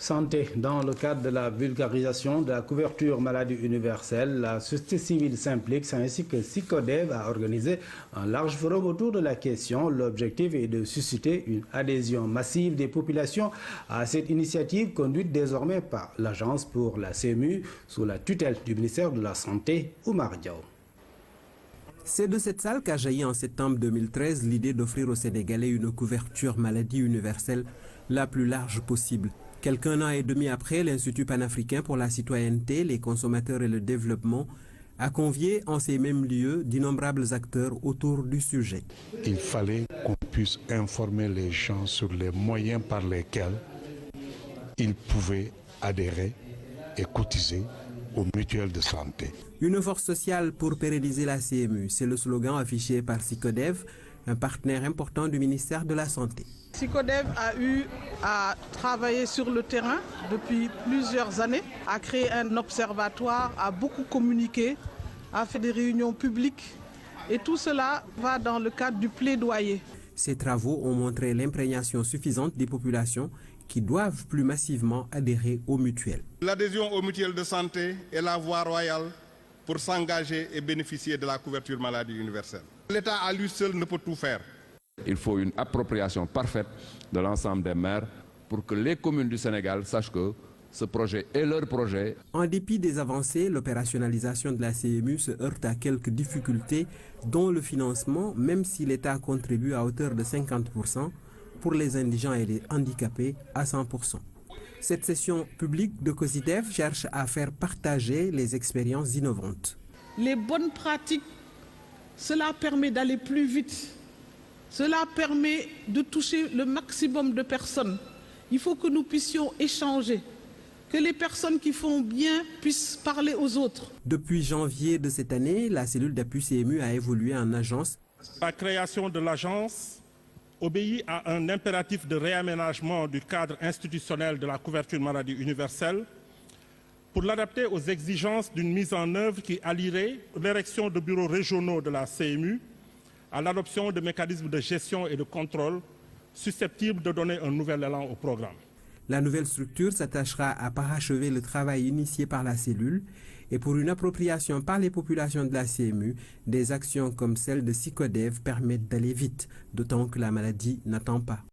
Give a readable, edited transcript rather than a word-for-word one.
Santé. Dans le cadre de la vulgarisation de la couverture maladie universelle, la société civile s'implique ainsi que SYCODEV a organisé un large forum autour de la question. L'objectif est de susciter une adhésion massive des populations à cette initiative conduite désormais par l'Agence pour la CMU sous la tutelle du ministère de la Santé, Oumar Diaw. C'est de cette salle qu'a jailli en septembre 2013 l'idée d'offrir aux Sénégalais une couverture maladie universelle la plus large possible. Quelqu'un an et demi après, l'Institut panafricain pour la citoyenneté, les consommateurs et le développement a convié en ces mêmes lieux d'innombrables acteurs autour du sujet. Il fallait qu'on puisse informer les gens sur les moyens par lesquels ils pouvaient adhérer et cotiser aux mutuelles de santé. Une force sociale pour pérenniser la CMU, c'est le slogan affiché par SYCODEV, un partenaire important du ministère de la Santé. SYCODEV a eu à travailler sur le terrain depuis plusieurs années, a créé un observatoire, a beaucoup communiqué, a fait des réunions publiques et tout cela va dans le cadre du plaidoyer. Ces travaux ont montré l'imprégnation suffisante des populations qui doivent plus massivement adhérer aux mutuelles. L'adhésion aux mutuelles de santé est la voie royale pour s'engager et bénéficier de la couverture maladie universelle. L'État à lui seul ne peut tout faire. Il faut une appropriation parfaite de l'ensemble des maires pour que les communes du Sénégal sachent que ce projet est leur projet. En dépit des avancées, l'opérationnalisation de la CMU se heurte à quelques difficultés, dont le financement, même si l'État contribue à hauteur de 50%, pour les indigents et les handicapés à 100%. Cette session publique de COSYDEV cherche à faire partager les expériences innovantes. Les bonnes pratiques, cela permet d'aller plus vite. Cela permet de toucher le maximum de personnes. Il faut que nous puissions échanger, que les personnes qui font bien puissent parler aux autres. Depuis janvier de cette année, la cellule d'appui CMU a évolué en agence. La création de l'agence obéit à un impératif de réaménagement du cadre institutionnel de la couverture maladie universelle pour l'adapter aux exigences d'une mise en œuvre qui allierait l'érection de bureaux régionaux de la CMU à l'adoption de mécanismes de gestion et de contrôle susceptibles de donner un nouvel élan au programme. La nouvelle structure s'attachera à parachever le travail initié par la cellule et pour une appropriation par les populations de la CMU, des actions comme celle de SYCODEV permettent d'aller vite, d'autant que la maladie n'attend pas.